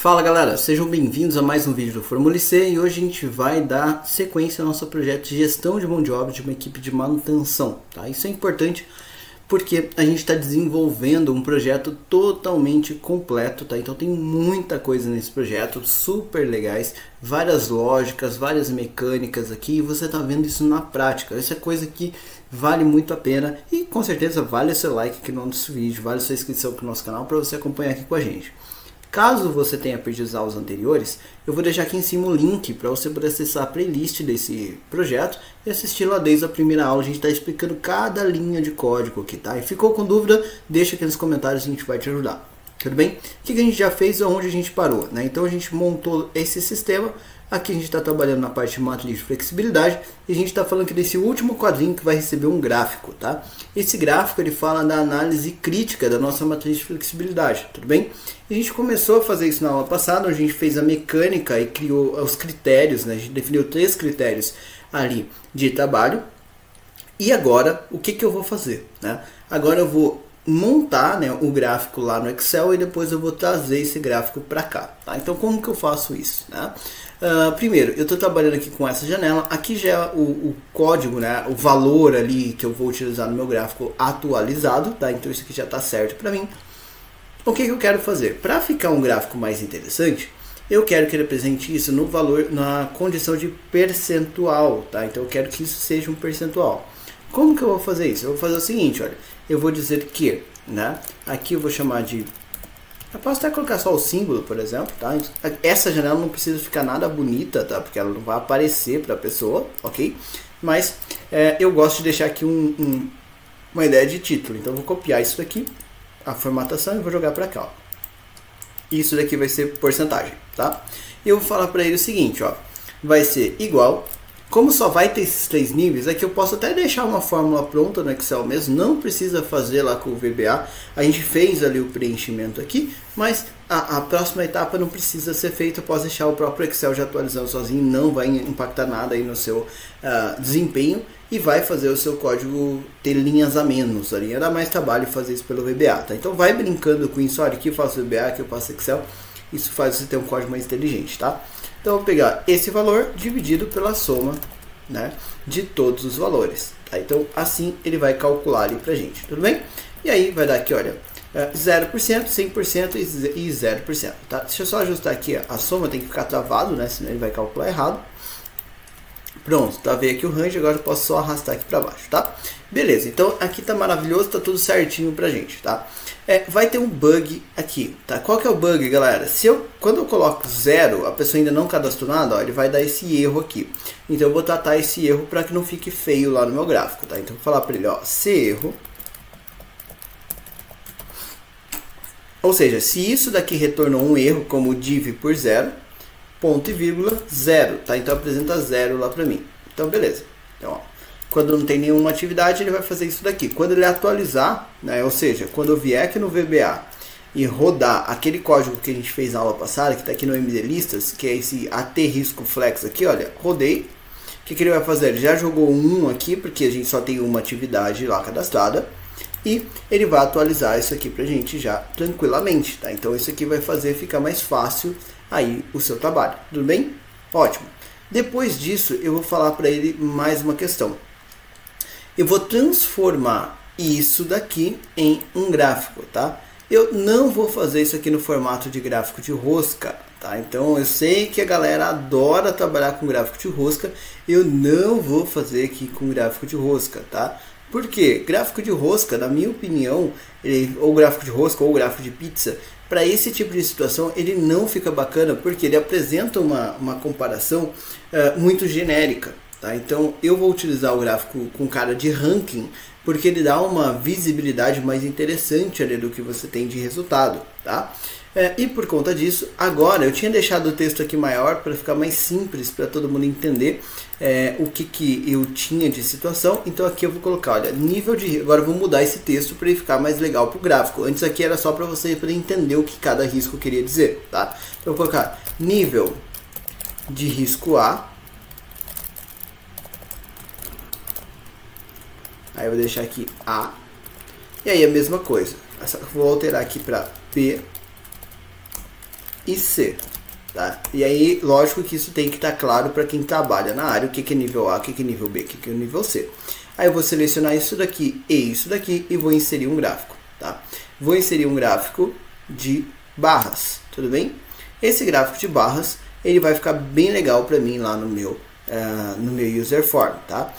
Fala galera, sejam bem-vindos a mais um vídeo do Fórmula C e hoje a gente vai dar sequência ao nosso projeto de gestão de mão de obra de uma equipe de manutenção, tá? Isso é importante porque a gente está desenvolvendo um projeto totalmente completo, tá? Então tem muita coisa nesse projeto, super legais, várias lógicas, várias mecânicas aqui e você está vendo isso na prática. Essa é coisa que vale muito a pena e com certeza vale o seu like aqui no nosso vídeo, vale a sua inscrição aqui no nosso canal para você acompanhar aqui com a gente. Caso você tenha perdido os aulas anteriores, eu vou deixar aqui em cima o link para você poder acessar a playlist desse projeto e assistir lá desde a primeira aula. A gente está explicando cada linha de código aqui, tá? E ficou com dúvida? Deixa aqui nos comentários, a gente vai te ajudar. Tudo bem? O que a gente já fez e onde a gente parou, né? Então a gente montou esse sistema. Aqui a gente está trabalhando na parte de matriz de flexibilidade e a gente está falando aqui desse último quadrinho que vai receber um gráfico, tá? Esse gráfico ele fala da análise crítica da nossa matriz de flexibilidade, tudo bem? A gente começou a fazer isso na aula passada, onde a gente fez a mecânica e criou os critérios, né? A gente definiu 3 critérios ali de trabalho. E agora, o que eu vou fazer, né? Agora eu vou montar, né, o gráfico lá no Excel e depois eu vou trazer esse gráfico para cá, tá? Então como que eu faço isso, né? Primeiro, eu estou trabalhando aqui com essa janela, aqui já é o código, né, o valor ali que eu vou utilizar no meu gráfico atualizado, tá? Então isso aqui já está certo para mim. O que eu quero fazer? Para ficar um gráfico mais interessante, eu quero que ele apresente isso no valor, na condição de percentual, tá? Então eu quero que isso seja um percentual. Como que eu vou fazer isso? Eu vou fazer o seguinte, olha, eu vou dizer que, né, aqui eu vou chamar de, eu posso até colocar só o símbolo, por exemplo, tá? Essa janela não precisa ficar nada bonita, tá? Porque ela não vai aparecer para a pessoa, ok? Mas eu gosto de deixar aqui uma ideia de título, então eu vou copiar isso daqui, a formatação, e vou jogar para cá, ó. Isso daqui vai ser porcentagem, tá? E eu vou falar para ele o seguinte, ó, vai ser igual. Como só vai ter esses 3 níveis, aqui eu posso até deixar uma fórmula pronta no Excel mesmo, não precisa fazer lá com o VBA. A gente fez ali o preenchimento aqui, mas a próxima etapa não precisa ser feita, eu posso deixar o próprio Excel já atualizando sozinho, não vai impactar nada aí no seu desempenho e vai fazer o seu código ter linhas a menos ali. Dá mais trabalho fazer isso pelo VBA, tá? Então vai brincando com isso, olha, aqui eu faço VBA, aqui eu faço Excel, isso faz você ter um código mais inteligente, tá? Então eu vou pegar esse valor dividido pela soma, né, de todos os valores, tá? Então assim ele vai calcular ali pra gente, tudo bem? E aí vai dar aqui, olha, 0%, 100% e 0%, tá? Deixa eu só ajustar aqui, a soma tem que ficar travado, né, senão ele vai calcular errado. Pronto, tá, veio aqui o range, agora eu posso só arrastar aqui para baixo, tá? Beleza, então aqui tá maravilhoso, tá tudo certinho pra gente, tá? Vai ter um bug aqui, tá? Qual que é o bug, galera? Quando eu coloco 0, a pessoa ainda não cadastrou nada, ó, ele vai dar esse erro aqui. Então eu vou tratar esse erro para que não fique feio lá no meu gráfico, tá? Então eu vou falar para ele, ó, se erro. Ou seja, se isso daqui retornou um erro, como div por 0, ponto e vírgula 0, tá? Então apresenta 0 lá para mim. Então beleza. Então, ó, quando não tem nenhuma atividade, ele vai fazer isso daqui. Quando ele atualizar, né, ou seja, quando eu vier aqui no VBA e rodar aquele código que a gente fez na aula passada, que está aqui no MDListas, que é esse AT risco flex aqui, olha, rodei. O que ele vai fazer? Ele já jogou um aqui, porque a gente só tem uma atividade lá cadastrada. E ele vai atualizar isso aqui pra gente já tranquilamente, tá? Então isso aqui vai fazer ficar mais fácil aí o seu trabalho, tudo bem? Ótimo. Depois disso, eu vou falar para ele mais uma questão. Eu vou transformar isso daqui em um gráfico, tá? Eu não vou fazer isso aqui no formato de gráfico de rosca, tá? Então eu sei que a galera adora trabalhar com gráfico de rosca, eu não vou fazer aqui com gráfico de rosca, tá? Por quê? Gráfico de rosca, na minha opinião, ou gráfico de rosca ou gráfico de pizza, para esse tipo de situação ele não fica bacana, porque ele apresenta uma comparação muito genérica. Tá? Então eu vou utilizar o gráfico com cara de ranking, porque ele dá uma visibilidade mais interessante ali do que você tem de resultado. Tá? E por conta disso, agora eu tinha deixado o texto aqui maior para ficar mais simples, para todo mundo entender o que eu tinha de situação. Então aqui eu vou colocar, olha, nível de... Agora eu vou mudar esse texto para ele ficar mais legal para o gráfico. Antes aqui era só para você poder entender o que cada risco queria dizer. Tá? Então eu vou colocar nível de risco A. Aí eu vou deixar aqui A. E aí a mesma coisa. Eu vou alterar aqui para P. e C. Tá? E aí, lógico que isso tem que estar claro para quem trabalha na área, o que é nível A, o que é nível B, o que é nível C. Aí eu vou selecionar isso daqui e isso daqui e vou inserir um gráfico. Tá? Vou inserir um gráfico de barras, tudo bem? Esse gráfico de barras, ele vai ficar bem legal para mim lá no meu user form, tá?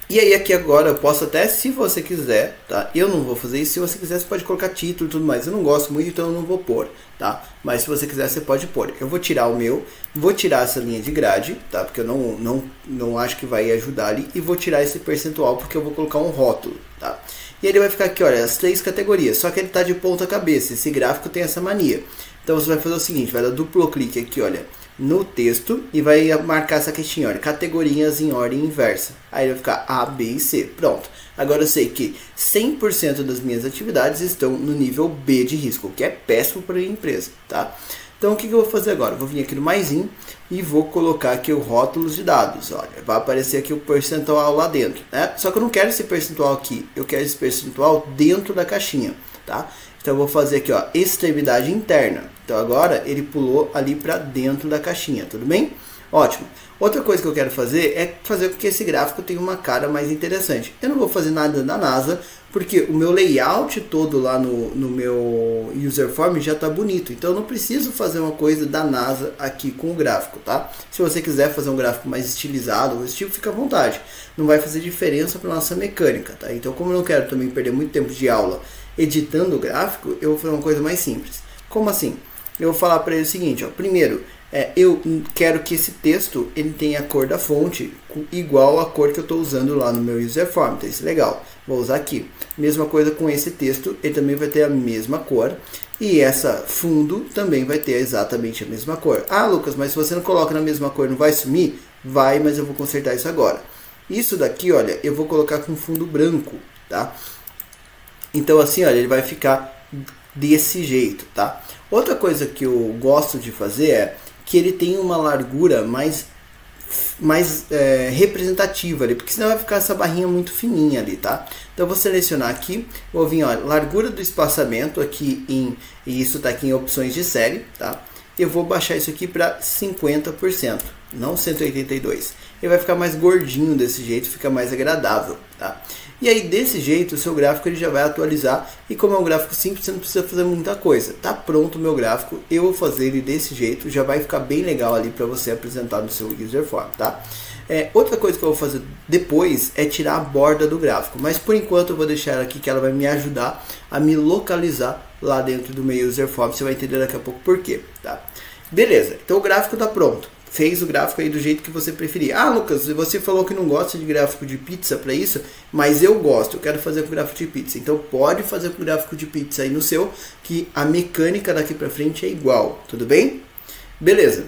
E aí aqui agora eu posso até, se você quiser, tá? Eu não vou fazer isso, se você quiser você pode colocar título e tudo mais. Eu não gosto muito, então eu não vou pôr, tá? Mas se você quiser você pode pôr. Eu vou tirar o meu, vou tirar essa linha de grade, tá? Porque eu não acho que vai ajudar ali. E vou tirar esse percentual porque eu vou colocar um rótulo, tá? E ele vai ficar aqui, olha, as 3 categorias. Só que ele tá de ponta cabeça, esse gráfico tem essa mania. Então você vai fazer o seguinte, vai dar duplo clique aqui, olha, no texto e vai marcar essa caixinha, olha, categorias em ordem inversa. Aí vai ficar A, B e C. Pronto. Agora eu sei que 100% das minhas atividades estão no nível B de risco, o que é péssimo para a empresa, tá? Então o que eu vou fazer agora? Vou vir aqui no maisinho e vou colocar aqui o rótulos de dados. Olha, vai aparecer aqui o percentual lá dentro, né? Só que eu não quero esse percentual aqui, eu quero esse percentual dentro da caixinha, tá? Então eu vou fazer aqui, ó, extremidade interna. Então agora ele pulou ali para dentro da caixinha, tudo bem? Ótimo. Outra coisa que eu quero fazer é fazer com que esse gráfico tenha uma cara mais interessante. Eu não vou fazer nada da NASA, porque o meu layout todo lá no meu user form já está bonito. Então eu não preciso fazer uma coisa da NASA aqui com o gráfico, tá? Se você quiser fazer um gráfico mais estilizado, esse tipo, fica à vontade. Não vai fazer diferença para nossa mecânica, tá? Então como eu não quero também perder muito tempo de aula editando o gráfico, eu vou fazer uma coisa mais simples. Como assim? Eu vou falar para ele o seguinte, ó, primeiro, eu quero que esse texto ele tenha a cor da fonte igual a cor que eu estou usando lá no meu user form, então isso é legal, vou usar aqui. Mesma coisa com esse texto, ele também vai ter a mesma cor e essa fundo também vai ter exatamente a mesma cor. Ah, Lucas, mas se você não coloca na mesma cor não vai sumir? Vai, mas eu vou consertar isso agora. Isso daqui, olha, eu vou colocar com fundo branco, tá? Então assim, olha, ele vai ficar desse jeito, tá? Outra coisa que eu gosto de fazer é que ele tem uma largura mais representativa ali, porque senão vai ficar essa barrinha muito fininha ali, tá? Então eu vou selecionar aqui, vou vir, olha, largura do espaçamento aqui e isso tá aqui em opções de série, tá? Eu vou baixar isso aqui para 50%, não 182. Ele vai ficar mais gordinho desse jeito, fica mais agradável, tá? E aí desse jeito o seu gráfico ele já vai atualizar e como é um gráfico simples você não precisa fazer muita coisa. Tá pronto o meu gráfico, eu vou fazer ele desse jeito, já vai ficar bem legal ali para você apresentar no seu user form, tá? Outra coisa que eu vou fazer depois é tirar a borda do gráfico, mas por enquanto eu vou deixar ela aqui que ela vai me ajudar a me localizar lá dentro do meu user form, você vai entender daqui a pouco por quê, tá? Beleza, então o gráfico está pronto. Fez o gráfico aí do jeito que você preferir. Ah, Lucas, você falou que não gosta de gráfico de pizza para isso, mas eu gosto, eu quero fazer com gráfico de pizza. Então pode fazer com gráfico de pizza aí no seu, que a mecânica daqui para frente é igual, tudo bem? Beleza.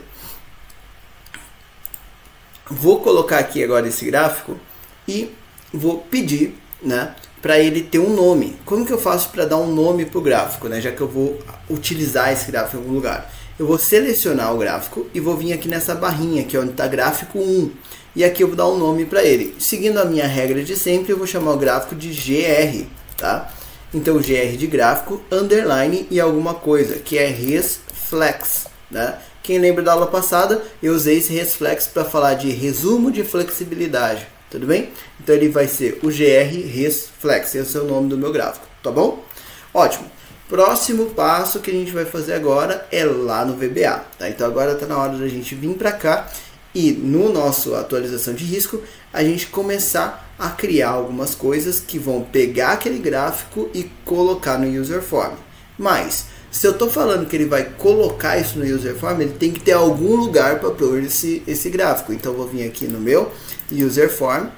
Vou colocar aqui agora esse gráfico e vou pedir, né, para ele ter um nome. Como que eu faço para dar um nome para o gráfico, né, já que eu vou utilizar esse gráfico em algum lugar? Eu vou selecionar o gráfico e vou vir aqui nessa barrinha aqui onde está gráfico 1. E aqui eu vou dar um nome para ele. Seguindo a minha regra de sempre, eu vou chamar o gráfico de GR, tá? Então GR de gráfico, underline e alguma coisa, que é resflex, né? Quem lembra da aula passada, eu usei esse resflex para falar de resumo de flexibilidade, tudo bem? Então ele vai ser o GR resflex, esse é o nome do meu gráfico, tá bom? Ótimo. Próximo passo que a gente vai fazer agora é lá no VBA, tá? Então agora está na hora da gente vir para cá e no nosso atualização de risco a gente começar a criar algumas coisas que vão pegar aquele gráfico e colocar no user form. Mas se eu estou falando que ele vai colocar isso no user form, ele tem que ter algum lugar para pôr esse gráfico. Então eu vou vir aqui no meu user form,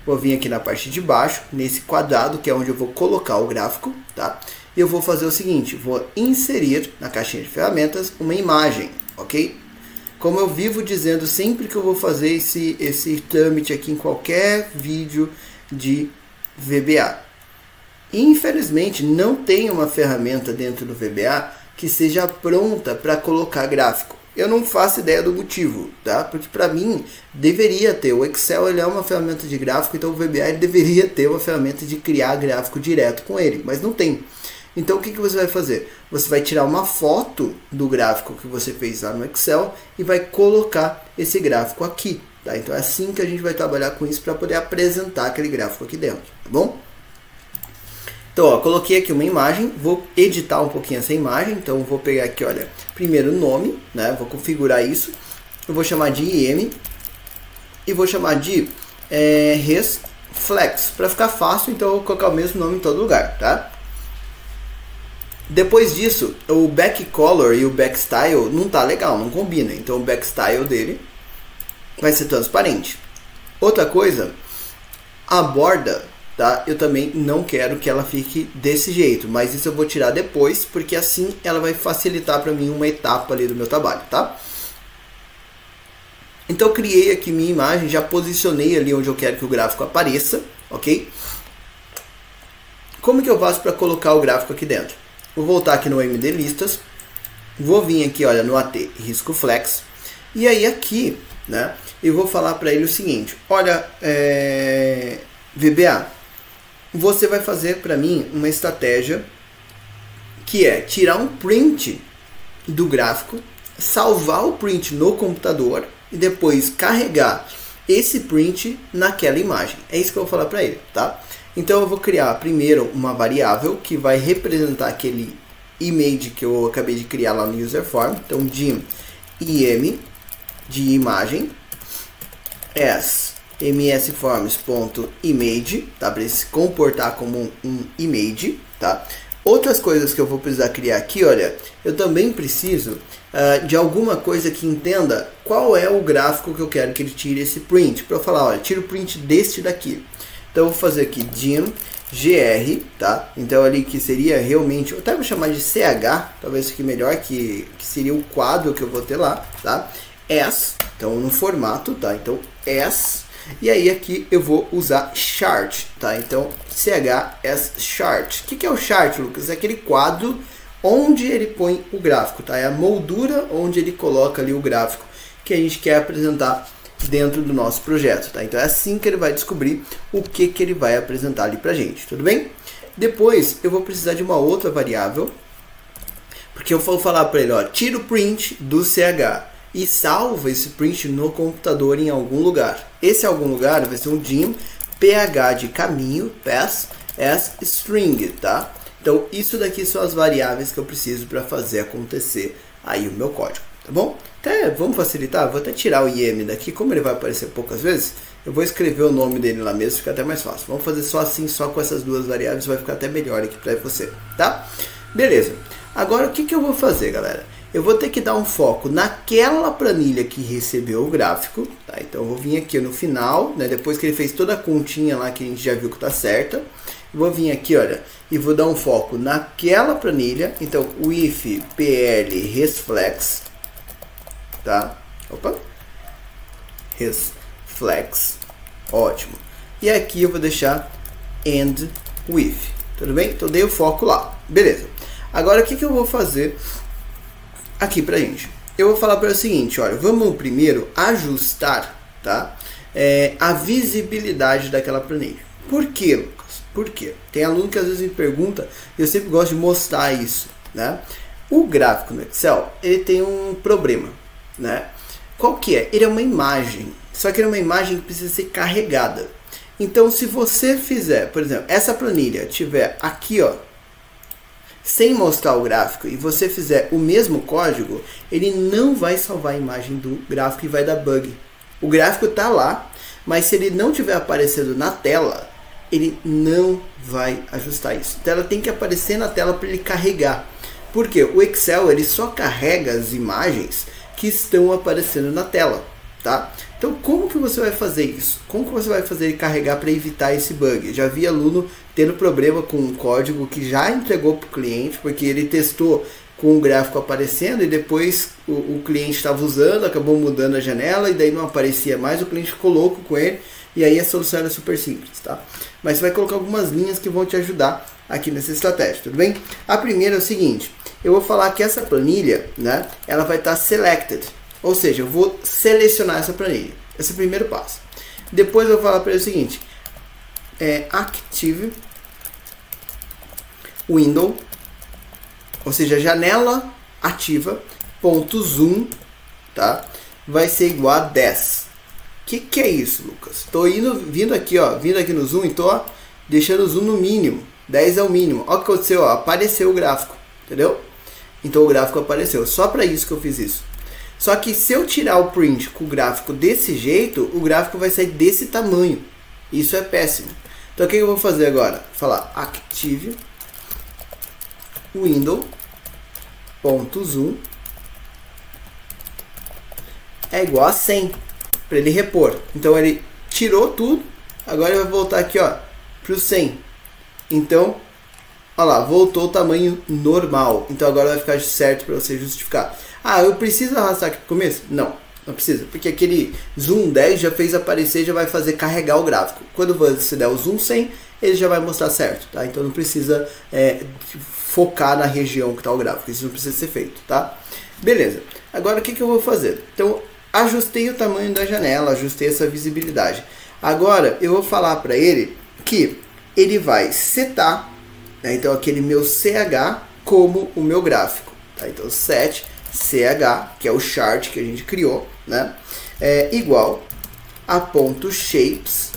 vou vir aqui na parte de baixo, nesse quadrado que é onde eu vou colocar o gráfico, tá? Eu vou fazer o seguinte, vou inserir na caixinha de ferramentas uma imagem, ok? Como eu vivo dizendo sempre que eu vou fazer esse trâmite aqui em qualquer vídeo de VBA. Infelizmente não tem uma ferramenta dentro do VBA que seja pronta para colocar gráfico. Eu não faço ideia do motivo, tá? Porque para mim deveria ter. O Excel ele é uma ferramenta de gráfico, então o VBA ele deveria ter uma ferramenta de criar gráfico direto com ele, mas não tem. Então o que você vai fazer? Você vai tirar uma foto do gráfico que você fez lá no Excel e vai colocar esse gráfico aqui. Tá? Então é assim que a gente vai trabalhar com isso para poder apresentar aquele gráfico aqui dentro, tá bom? Então, ó, coloquei aqui uma imagem, vou editar um pouquinho essa imagem, então vou pegar aqui, olha, primeiro o nome, né? Vou configurar isso, eu vou chamar de IM e vou chamar de Resflex, para ficar fácil, então eu vou colocar o mesmo nome em todo lugar, tá? Depois disso, o back color e o back style não tá legal, não combina, então o back style dele vai ser transparente. Outra coisa, a borda, tá? Eu também não quero que ela fique desse jeito, mas isso eu vou tirar depois, porque assim ela vai facilitar para mim uma etapa ali do meu trabalho, tá? Então eu criei aqui minha imagem, já posicionei ali onde eu quero que o gráfico apareça, ok? Como que eu faço para colocar o gráfico aqui dentro? Vou voltar aqui no MD Listas, vou vir aqui, olha, no AT Risco Flex, e aí aqui, né, eu vou falar para ele o seguinte, olha, VBA, você vai fazer para mim uma estratégia que é tirar um print do gráfico, salvar o print no computador e depois carregar esse print naquela imagem. É isso que eu vou falar para ele, tá? Então eu vou criar primeiro uma variável que vai representar aquele image que eu acabei de criar lá no user form. Então dim im de imagem as msforms.image, tá? Para ele se comportar como um image, tá? Outras coisas que eu vou precisar criar aqui, olha, eu também preciso de alguma coisa que entenda qual é o gráfico que eu quero que ele tire esse print. Para eu falar, olha, tira o print deste daqui. Então eu vou fazer aqui dim gr, tá? Então ali que seria realmente, eu até vou chamar de ch, talvez fique melhor, que seria o quadro que eu vou ter lá, tá? As, então no formato, tá? Então as, e aí aqui eu vou usar chart, tá? Então chs chart. O que é o chart, Lucas? É aquele quadro onde ele põe o gráfico, tá? É a moldura onde ele coloca ali o gráfico que a gente quer apresentar dentro do nosso projeto, tá? Então é assim que ele vai descobrir o que ele vai apresentar ali pra gente, tudo bem? Depois eu vou precisar de uma outra variável, porque eu vou falar para ele, ó, tira o print do ch e salva esse print no computador em algum lugar. Esse algum lugar vai ser um dim ph de caminho, pass as string, tá? Então isso daqui são as variáveis que eu preciso para fazer acontecer aí o meu código, tá bom? Até, vamos facilitar, vou até tirar o IM daqui, como ele vai aparecer poucas vezes, eu vou escrever o nome dele lá mesmo, fica até mais fácil. Vamos fazer só assim, só com essas duas variáveis, vai ficar até melhor aqui para você, tá? Beleza. Agora o que eu vou fazer, galera? Eu vou ter que dar um foco naquela planilha que recebeu o gráfico, tá? Então eu vou vir aqui no final, né? Depois que ele fez toda a continha lá que a gente já viu que tá certa, vou vir aqui, olha, e vou dar um foco naquela planilha. Então o if pl resflex, tá? Opa, resflex, ótimo. E aqui eu vou deixar end with, tudo bem? Então dei o foco lá, beleza. Agora o que eu vou fazer aqui pra gente? Eu vou falar para o seguinte, olha, vamos primeiro ajustar, tá? A visibilidade daquela planilha. Por quê, Lucas? Por quê? Tem aluno que às vezes me pergunta, e eu sempre gosto de mostrar isso, né? O gráfico no Excel, ele tem um problema, né? Qual que é? Ele é uma imagem, só que ele é uma imagem que precisa ser carregada. Então, se você fizer, por exemplo, essa planilha tiver aqui, ó, sem mostrar o gráfico, e você fizer o mesmo código, ele não vai salvar a imagem do gráfico e vai dar bug. O gráfico está lá, mas se ele não estiver aparecendo na tela, ele não vai ajustar isso. Então ela tem que aparecer na tela para ele carregar. Porque o Excel ele só carrega as imagens que estão aparecendo na tela, tá? Então como que você vai fazer isso? Como que você vai fazer ele carregar para evitar esse bug? Já vi aluno tendo problema com um código que já entregou para o cliente, porque ele testou com o gráfico aparecendo e depois o cliente estava usando, acabou mudando a janela e daí não aparecia mais, o cliente ficou louco com ele, e aí a solução era super simples, tá? Mas você vai colocar algumas linhas que vão te ajudar aqui nessa estratégia, tudo bem? A primeira é o seguinte, eu vou falar que essa planilha, né, ela vai estar selected, ou seja, eu vou selecionar essa planilha, esse é o primeiro passo. Depois eu vou falar para ele o seguinte, active window ou seja, janela ativa, ponto zoom, tá? Vai ser igual a 10. Que é isso, Lucas? Estou vindo aqui no zoom e tô deixando o zoom no mínimo. 10 é o mínimo. Olha o que aconteceu, ó, apareceu o gráfico, entendeu? Então o gráfico apareceu. Só para isso que eu fiz isso. Só que se eu tirar o print com o gráfico desse jeito, o gráfico vai sair desse tamanho. Isso é péssimo. Então o que eu vou fazer agora? Vou falar active window.zoom é igual a 100 para ele repor. Então ele tirou tudo, agora ele vai voltar aqui, ó, para o 100. Então, olha lá, voltou o tamanho normal. Então agora vai ficar certo para você justificar. Ah, eu preciso arrastar aqui para o começo? Não precisa, porque aquele zoom 10 já fez aparecer, já vai fazer carregar o gráfico. Quando você der o zoom 100, ele já vai mostrar certo, tá? Então não precisa focar na região que está o gráfico, isso não precisa ser feito, tá? Beleza, agora o que eu vou fazer? Então, ajustei o tamanho da janela, ajustei essa visibilidade. Agora, eu vou falar para ele que ele vai setar, né, então aquele meu CH como o meu gráfico, tá? Então, set CH, que é o chart que a gente criou, né? É igual a ponto shapes.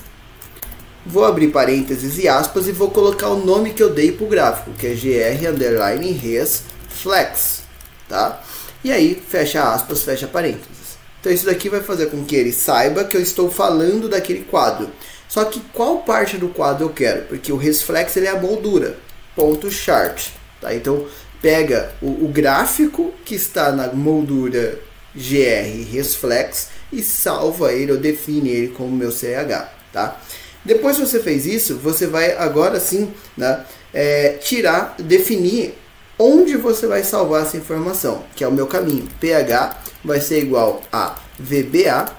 Vou abrir parênteses e aspas e vou colocar o nome que eu dei para o gráfico, que é gr_res_flex, tá? E aí, fecha aspas, fecha parênteses. Então isso daqui vai fazer com que ele saiba que eu estou falando daquele quadro. Só que qual parte do quadro eu quero? Porque o resflex ele é a moldura. Ponto chart, tá? Então pega o gráfico que está na moldura gr resflex e salva ele ou define ele como meu CH, tá? Depois que você fez isso, você vai agora sim, né, definir onde você vai salvar essa informação, que é o meu caminho. ph vai ser igual a vba.environ.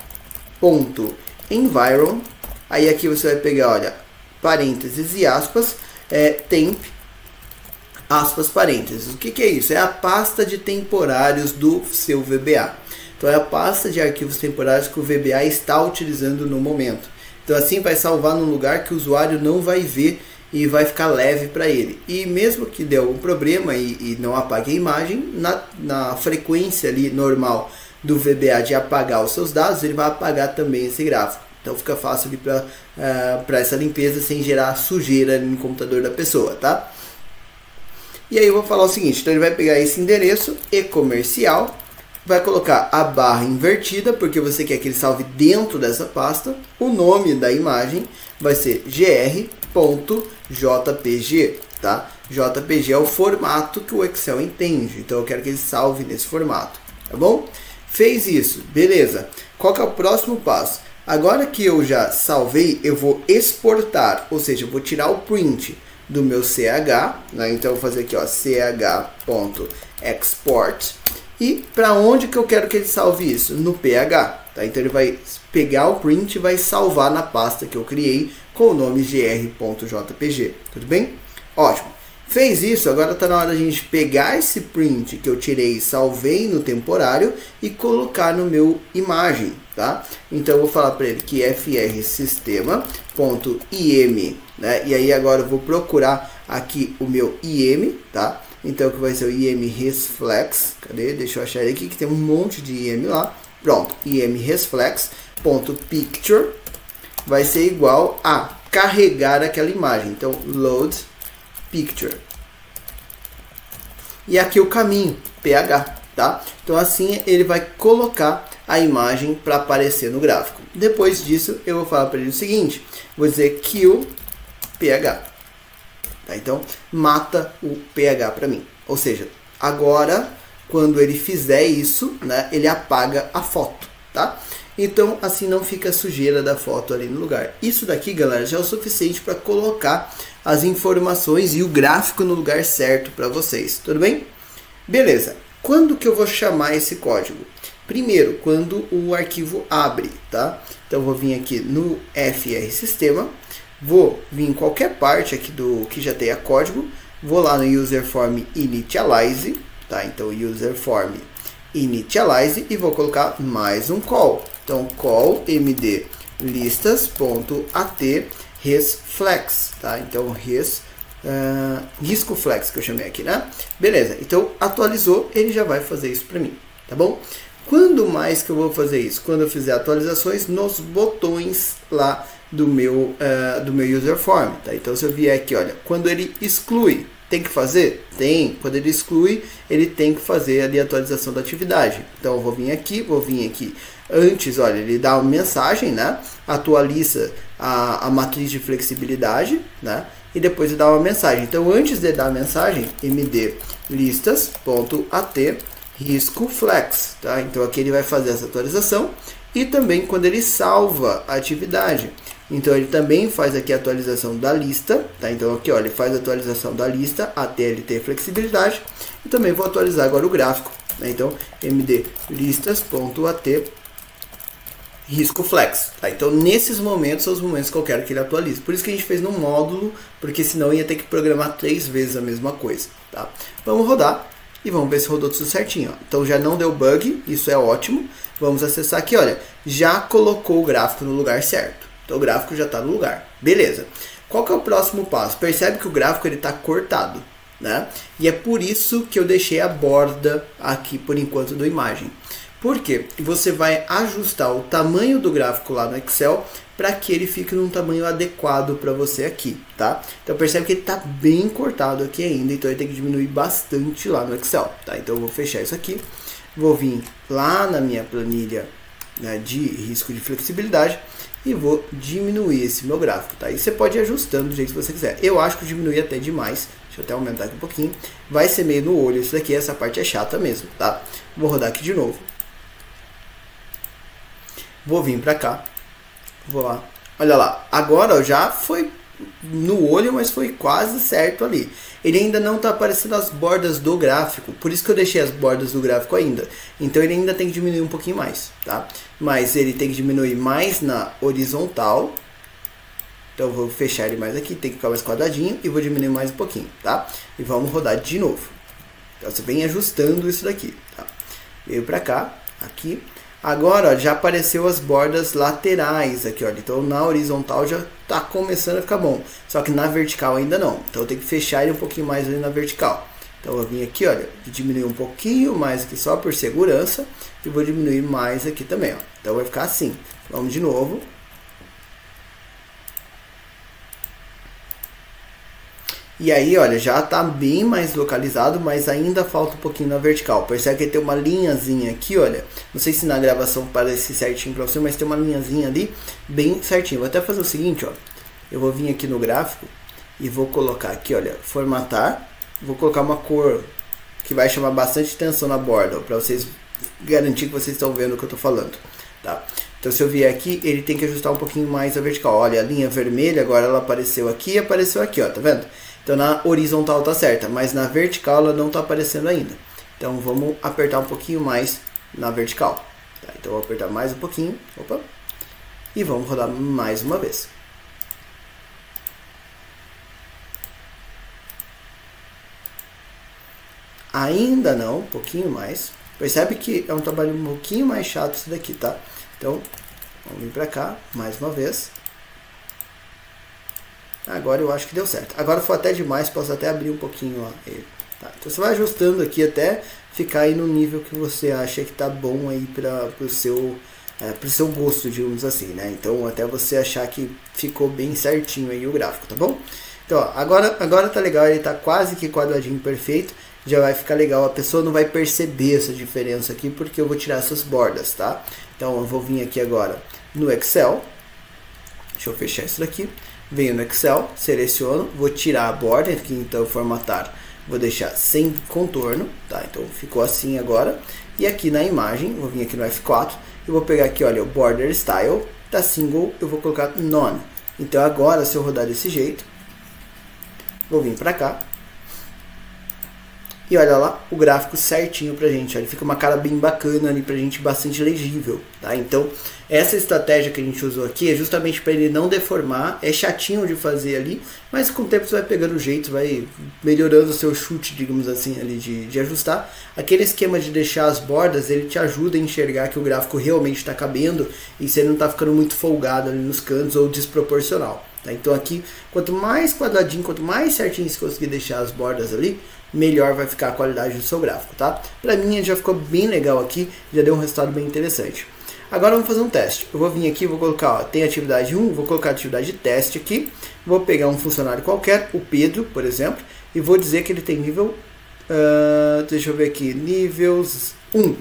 Aí aqui você vai pegar, olha, parênteses e aspas, temp, aspas, parênteses. O que é isso? É a pasta de temporários do seu VBA. Então é a pasta de arquivos temporários que o VBA está utilizando no momento. Então assim vai salvar num lugar que o usuário não vai ver e vai ficar leve para ele. E mesmo que dê algum problema e não apague a imagem, na frequência ali normal do VBA de apagar os seus dados, ele vai apagar também esse gráfico. Então fica fácil ali para essa limpeza sem gerar sujeira no computador da pessoa, tá? E aí eu vou falar o seguinte, então ele vai pegar esse endereço e-comercial, vai colocar a barra invertida, porque você quer que ele salve dentro dessa pasta. O nome da imagem vai ser gr.jpg, tá? JPG é o formato que o Excel entende, então eu quero que ele salve nesse formato, tá bom? Fez isso, beleza. Qual que é o próximo passo? Agora que eu já salvei, eu vou exportar, ou seja, eu vou tirar o print do meu CH, né? Então eu vou fazer aqui, ó, ch.export. E para onde que eu quero que ele salve isso? No PH, tá? Então ele vai pegar o print e vai salvar na pasta que eu criei com o nome gr.jpg, tudo bem? Ótimo. Fez isso, agora está na hora da gente pegar esse print que eu tirei e salvei no temporário e colocar no meu imagem, tá? Então eu vou falar para ele que frSistema.im, né? E aí agora eu vou procurar aqui o meu IM, tá? Então que vai ser o IM resflex. Cadê? Deixa eu achar ele aqui que tem um monte de IM lá. Pronto, IM resflex.picture vai ser igual a carregar aquela imagem. Então load picture. E aqui o caminho, PH, tá? Então assim ele vai colocar a imagem para aparecer no gráfico. Depois disso eu vou falar para ele o seguinte, vou dizer kill PH. Tá? Então mata o PH para mim. Ou seja, agora quando ele fizer isso, né, ele apaga a foto, tá? Então assim não fica a sujeira da foto ali no lugar. Isso daqui, galera, já é o suficiente para colocar as informações e o gráfico no lugar certo para vocês, tudo bem? Beleza, quando que eu vou chamar esse código? Primeiro, quando o arquivo abre, tá? Então eu vou vir aqui no frSistema, vou vir em qualquer parte aqui do que já tenha código, vou lá no userform initialize, tá? Então userform initialize e vou colocar mais um call. Então call md listas.at resflex, tá? Então resflex, risco flex, que eu chamei aqui, né? Beleza, então atualizou, ele já vai fazer isso para mim, tá bom? Quando mais que eu vou fazer isso? Quando eu fizer atualizações nos botões lá do meu user form, tá? Então se eu vier aqui, olha, quando ele exclui, tem que fazer? Tem. Quando ele exclui, ele tem que fazer ali a atualização da atividade. Então eu vou vir aqui. Antes, olha, ele dá uma mensagem, né? Atualiza a matriz de flexibilidade, né? E depois ele dá uma mensagem. Então antes de dar a mensagem, md listas.at risco flex, tá? Então aqui ele vai fazer essa atualização e também quando ele salva a atividade. Então ele também faz aqui a atualização da lista, tá? Então aqui, ó, ele faz a atualização da lista até ele ter flexibilidade. E também vou atualizar agora o gráfico, né? Então md listas.at risco flex, tá? Então nesses momentos são os momentos que eu quero que ele atualize. Por isso que a gente fez no módulo, porque senão ia ter que programar 3 vezes a mesma coisa, tá? Vamos rodar e vamos ver se rodou tudo certinho, ó. Então já não deu bug, isso é ótimo. Vamos acessar aqui, olha, já colocou o gráfico no lugar certo. Então o gráfico já está no lugar. Beleza. Qual que é o próximo passo? Percebe que o gráfico está cortado, né? E é por isso que eu deixei a borda aqui por enquanto da imagem. Por quê? Você vai ajustar o tamanho do gráfico lá no Excel para que ele fique num tamanho adequado para você aqui, tá? Então percebe que ele está bem cortado aqui ainda, então ele tem que diminuir bastante lá no Excel, tá? Então eu vou fechar isso aqui, vou vir lá na minha planilha, né, de risco de flexibilidade e vou diminuir esse meu gráfico, tá? E você pode ir ajustando do jeito que você quiser. Eu acho que diminuir até demais. Deixa eu até aumentar aqui um pouquinho. Vai ser meio no olho isso daqui, essa parte é chata mesmo, tá? Vou rodar aqui de novo. Vou vir pra cá. Vou lá. Olha lá. Agora ó, já foi no olho, mas foi quase certo ali. Ele ainda não está aparecendo as bordas do gráfico, por isso que eu deixei as bordas do gráfico ainda. Então ele ainda tem que diminuir um pouquinho mais, tá? Mas ele tem que diminuir mais na horizontal. Então eu vou fechar ele mais aqui, tem que ficar mais quadradinho e vou diminuir mais um pouquinho, tá? E vamos rodar de novo. Então você vem ajustando isso daqui, tá? Veio para cá, aqui. Agora ó, já apareceu as bordas laterais aqui, ó. Então na horizontal já está começando a ficar bom, só que na vertical ainda não. Então eu tenho que fechar ele um pouquinho mais ali na vertical. Então eu vim aqui, olha, diminuir um pouquinho mais aqui só por segurança e vou diminuir mais aqui também, ó. Então vai ficar assim. Vamos de novo. E aí, olha, já está bem mais localizado, mas ainda falta um pouquinho na vertical. Percebe que tem uma linhazinha aqui, olha. Não sei se na gravação parece certinho para você, mas tem uma linhazinha ali bem certinho. Vou até fazer o seguinte, ó. Eu vou vir aqui no gráfico e vou colocar aqui, olha, formatar. Vou colocar uma cor que vai chamar bastante atenção na borda, para vocês garantir que vocês estão vendo o que eu estou falando, tá? Então se eu vier aqui, ele tem que ajustar um pouquinho mais a vertical. Olha, a linha vermelha agora ela apareceu aqui e apareceu aqui, ó, tá vendo? Então na horizontal tá certa, mas na vertical ela não tá aparecendo ainda. Então vamos apertar um pouquinho mais na vertical. Tá? Então eu vou apertar mais um pouquinho, opa, e vamos rodar mais uma vez. Ainda não, um pouquinho mais. Percebe que é um trabalho um pouquinho mais chato isso daqui, tá? Então vamos vir pra cá mais uma vez. Agora eu acho que deu certo. Agora foi até demais, posso até abrir um pouquinho ó, ele. Tá? Então você vai ajustando aqui até ficar aí no nível que você acha que tá bom aí pro seu gosto, digamos assim, né? Então até você achar que ficou bem certinho aí o gráfico, tá bom? Então ó, agora tá legal, ele tá quase que quadradinho perfeito. Já vai ficar legal, a pessoa não vai perceber essa diferença aqui porque eu vou tirar essas bordas, tá? Então eu vou vir aqui agora no Excel. Deixa eu fechar isso daqui. Venho no Excel, seleciono, vou tirar a borda aqui, então formatar, vou deixar sem contorno, tá? Então ficou assim agora. E aqui na imagem, vou vir aqui no F4 e vou pegar aqui, olha, o Border Style, da Single, eu vou colocar None. Então agora, se eu rodar desse jeito, vou vir pra cá. E olha lá o gráfico certinho pra gente, olha, fica uma cara bem bacana ali pra gente, bastante legível, tá? Então, essa estratégia que a gente usou aqui é justamente para ele não deformar, é chatinho de fazer ali, mas com o tempo você vai pegando o jeito, vai melhorando o seu chute, digamos assim, ali de ajustar. Aquele esquema de deixar as bordas, ele te ajuda a enxergar que o gráfico realmente está cabendo e você não está ficando muito folgado ali nos cantos ou desproporcional, tá? Então aqui, quanto mais quadradinho, quanto mais certinho você conseguir deixar as bordas ali, melhor vai ficar a qualidade do seu gráfico, tá? Pra mim já ficou bem legal aqui, já deu um resultado bem interessante. Agora vamos fazer um teste. Eu vou vir aqui, vou colocar, ó, tem atividade 1, vou colocar atividade de teste aqui, vou pegar um funcionário qualquer, o Pedro, por exemplo, e vou dizer que ele tem nível, deixa eu ver aqui, níveis 1,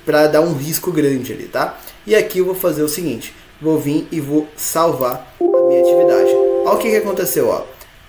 para dar um risco grande ali, tá? E aqui eu vou fazer o seguinte, vou vir e vou salvar a minha atividade. Olha o que aconteceu, ó.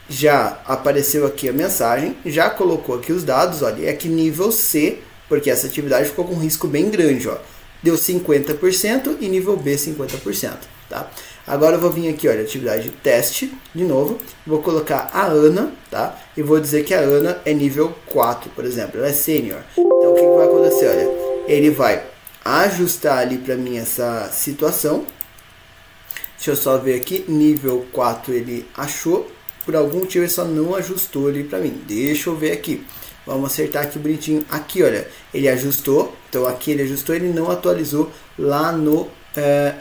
Já apareceu aqui a mensagem, já colocou aqui os dados, olha, é aqui nível C, porque essa atividade ficou com um risco bem grande, ó. Deu 50% e nível B 50%, tá? Agora eu vou vir aqui, olha, atividade de teste, de novo, vou colocar a Ana, tá? E vou dizer que a Ana é nível 4, por exemplo, ela é sênior. Então o que vai acontecer, olha, ele vai ajustar ali para mim essa situação. Deixa eu só ver aqui, nível 4 ele achou. Por algum motivo ele só não ajustou ali para mim. Deixa eu ver aqui. Vamos acertar aqui bonitinho. Aqui, olha, ele ajustou. Então aqui ele ajustou, ele não atualizou lá no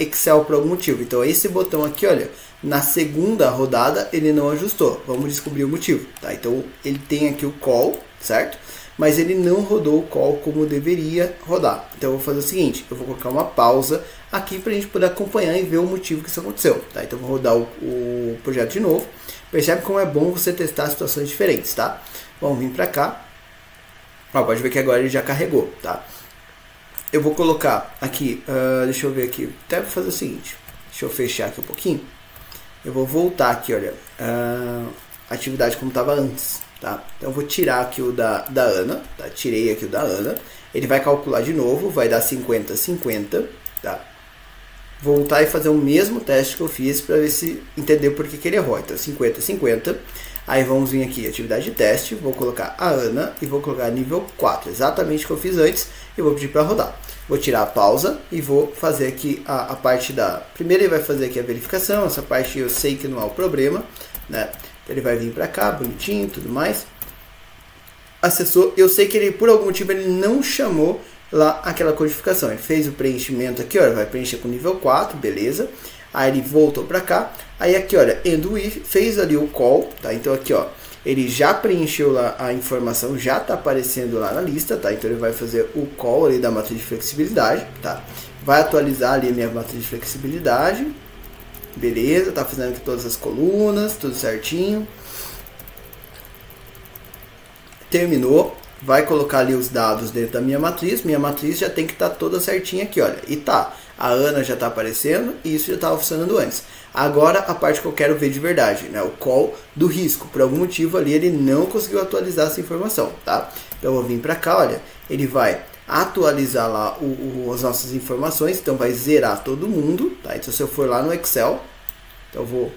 Excel por algum motivo. Então esse botão aqui, olha, na segunda rodada ele não ajustou. Vamos descobrir o motivo, tá? Então ele tem aqui o call, certo? Mas ele não rodou o call como deveria rodar. Então eu vou fazer o seguinte, eu vou colocar uma pausa aqui para a gente poder acompanhar e ver o motivo que isso aconteceu, tá? Então eu vou rodar o projeto de novo. Percebe como é bom você testar situações diferentes, tá? Vamos vir para cá. Ó, pode ver que agora ele já carregou, tá? Eu vou colocar aqui, deixa eu ver aqui, até vou fazer o seguinte, deixa eu fechar aqui um pouquinho. Eu vou voltar aqui, olha, a atividade como estava antes, tá? Então eu vou tirar aqui o da Ana, tá? Tirei aqui o da Ana. Ele vai calcular de novo, vai dar 50-50, tá? Voltar e fazer o mesmo teste que eu fiz para ver se entender por que ele errou. Então 50-50. Aí vamos vir aqui, atividade de teste, vou colocar a Ana e vou colocar nível 4, exatamente o que eu fiz antes, e vou pedir para rodar. Vou tirar a pausa e vou fazer aqui a parte da... Primeiro ele vai fazer aqui a verificação, essa parte eu sei que não há o problema, né? Então ele vai vir para cá, bonitinho e tudo mais. Acessou, eu sei que ele, por algum motivo, ele não chamou lá aquela codificação. Ele fez o preenchimento aqui, olha, vai preencher com nível 4, beleza. Aí ele voltou para cá. Aí aqui, olha, end with, fez ali o call, tá? Então aqui, ó, ele já preencheu lá a informação, já tá aparecendo lá na lista, tá? Então ele vai fazer o call ali da matriz de flexibilidade, tá? Vai atualizar ali a minha matriz de flexibilidade. Beleza, tá fazendo aqui todas as colunas, tudo certinho. Terminou. Vai colocar ali os dados dentro da minha matriz já tem que estar toda certinha aqui, olha, e tá, a Ana já está aparecendo e isso já estava funcionando antes. Agora a parte que eu quero ver de verdade, né, o call do risco, por algum motivo ali ele não conseguiu atualizar essa informação, tá? Então eu vou vir para cá, olha, ele vai atualizar lá as nossas informações, então vai zerar todo mundo, tá? Então se eu for lá no Excel, então eu vou,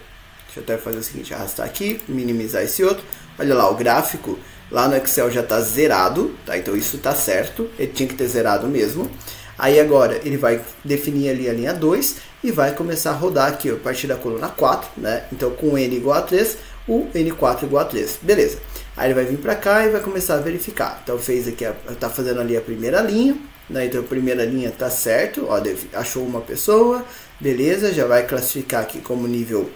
deixa eu até fazer o seguinte, arrastar aqui, minimizar esse outro, olha lá, o gráfico lá no Excel já está zerado, tá? Então isso está certo, ele tinha que ter zerado mesmo. Aí agora ele vai definir ali a linha 2 e vai começar a rodar aqui a partir da coluna 4, né? Então com N igual a 3, o N4 igual a 3, beleza. Aí ele vai vir para cá e vai começar a verificar. Então fez aqui, está fazendo ali a primeira linha, né? Então a primeira linha está certo, ó, achou uma pessoa, beleza, já vai classificar aqui como nível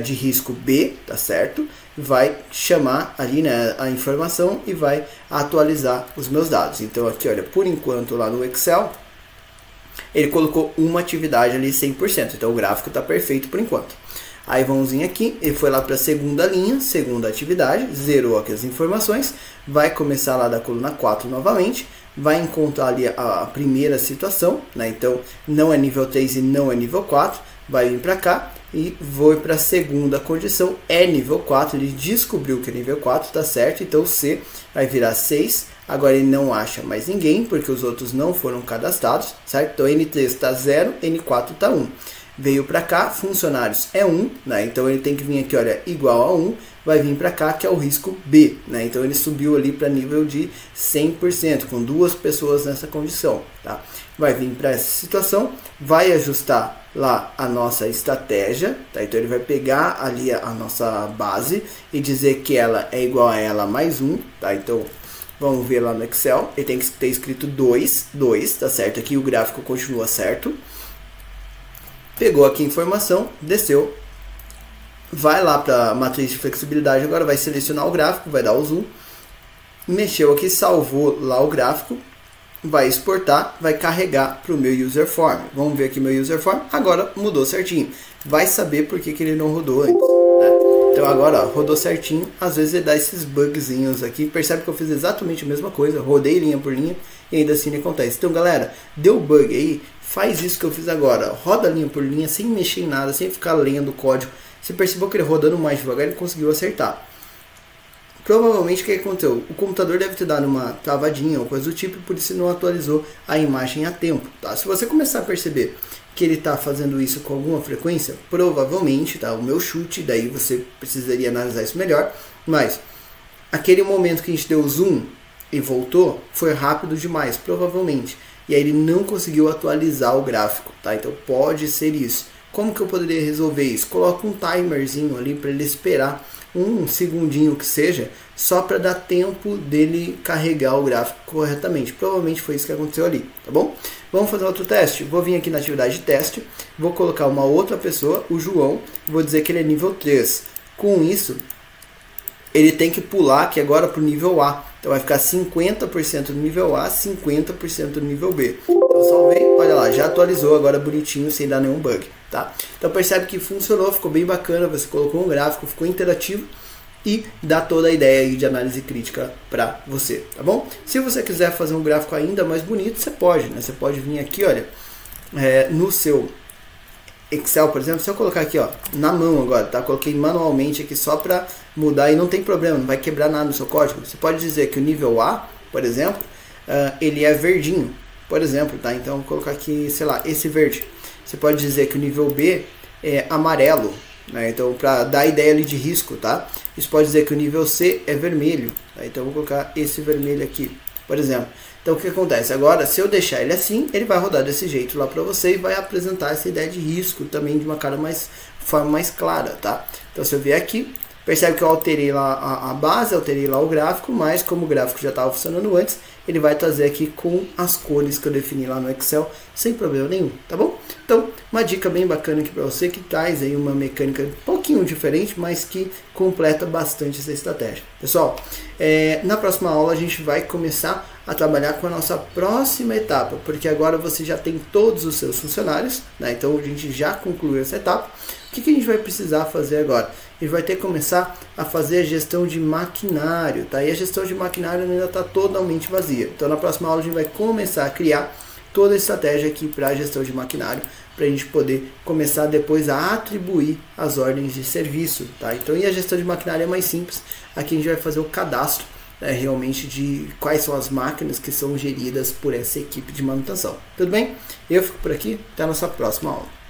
de risco B, tá certo? Vai chamar ali, né, a informação e vai atualizar os meus dados. Então aqui, olha, por enquanto lá no Excel, ele colocou uma atividade ali 100%, então o gráfico está perfeito por enquanto. Aí vamos vir aqui, ele foi lá para a segunda linha, segunda atividade, zerou aqui as informações, vai começar lá da coluna 4 novamente, vai encontrar ali a primeira situação, né? Então não é nível 3 e não é nível 4, vai vir para cá e vou para a segunda condição, é nível 4, ele descobriu que é nível 4, tá certo, então o C vai virar 6, agora ele não acha mais ninguém, porque os outros não foram cadastrados, certo? Então N3 está 0, N4 está 1. Veio para cá, funcionários é 1, né? Então ele tem que vir aqui, olha, igual a 1, vai vir para cá que é o risco B, né? Então ele subiu ali para nível de 100%, com 2 pessoas nessa condição, tá? Vai vir para essa situação, vai ajustar lá a nossa estratégia, tá? Então ele vai pegar ali a nossa base e dizer que ela é igual a ela mais 1, tá? Então vamos ver lá no Excel, ele tem que ter escrito 2, tá certo? Aqui o gráfico continua certo. Pegou aqui a informação, desceu, vai lá para a matriz de flexibilidade, agora vai selecionar o gráfico, vai dar o zoom, mexeu aqui, salvou lá o gráfico, vai exportar, vai carregar para o meu user form. Vamos ver aqui meu user form, agora mudou certinho. Vai saber por que ele não rodou antes, né? Então agora ó, rodou certinho, às vezes ele dá esses bugzinhos aqui, percebe que eu fiz exatamente a mesma coisa, rodei linha por linha e ainda assim acontece. Então galera, deu bug aí, faz isso que eu fiz agora, roda linha por linha, sem mexer em nada, sem ficar lendo o código. Você percebeu que ele rodando mais devagar, ele conseguiu acertar. Provavelmente o que aconteceu? O computador deve ter dado uma travadinha ou coisa do tipo, por isso não atualizou a imagem a tempo. Tá? Se você começar a perceber que ele está fazendo isso com alguma frequência, provavelmente, tá? O meu chute, daí você precisaria analisar isso melhor, mas aquele momento que a gente deu zoom e voltou, foi rápido demais, provavelmente. E aí ele não conseguiu atualizar o gráfico, tá? Então pode ser isso. Como que eu poderia resolver isso? Coloca um timerzinho ali para ele esperar um segundinho que seja, só para dar tempo dele carregar o gráfico corretamente. Provavelmente foi isso que aconteceu ali, tá bom? Vamos fazer outro teste. Vou vir aqui na atividade de teste, vou colocar uma outra pessoa, o João, vou dizer que ele é nível 3. Com isso, ele tem que pular aqui agora para o nível A. Então vai ficar 50% no nível A, 50% no nível B. Então salvei, olha lá, já atualizou agora bonitinho, sem dar nenhum bug. Tá? Então percebe que funcionou, ficou bem bacana, você colocou um gráfico, ficou interativo e dá toda a ideia aí de análise crítica para você, tá bom? Se você quiser fazer um gráfico ainda mais bonito, você pode, né? Você pode vir aqui, olha, no seu Excel, por exemplo, se eu colocar aqui, ó, na mão agora, tá? Coloquei manualmente aqui só para mudar e não tem problema, não vai quebrar nada no seu código. Você pode dizer que o nível A, por exemplo, ele é verdinho, por exemplo, tá? Então vou colocar aqui, sei lá, esse verde. Você pode dizer que o nível B é amarelo, né? Então para dar ideia ali de risco, tá? Isso pode dizer que o nível C é vermelho, tá? Então eu vou colocar esse vermelho aqui, por exemplo. Então o que acontece? Agora, se eu deixar ele assim, ele vai rodar desse jeito lá para você e vai apresentar essa ideia de risco também de uma forma mais clara, tá? Então se eu vier aqui, percebe que eu alterei lá a base, alterei lá o gráfico, mas como o gráfico já estava funcionando antes, ele vai trazer aqui com as cores que eu defini lá no Excel, sem problema nenhum, tá bom? Então, uma dica bem bacana aqui para você, que traz aí uma mecânica um pouquinho diferente, mas que completa bastante essa estratégia. Pessoal, na próxima aula a gente vai começar a trabalhar com a nossa próxima etapa, porque agora você já tem todos os seus funcionários, né? Então a gente já concluiu essa etapa. O que a gente vai precisar fazer agora? A gente vai ter que começar a fazer a gestão de maquinário, tá? E a gestão de maquinário ainda está totalmente vazia. Então na próxima aula a gente vai começar a criar toda a estratégia aqui para a gestão de maquinário, para a gente poder começar depois a atribuir as ordens de serviço, tá? Então, e a gestão de maquinário é mais simples. Aqui a gente vai fazer o cadastro, realmente de quais são as máquinas que são geridas por essa equipe de manutenção. Tudo bem? Eu fico por aqui, até a nossa próxima aula.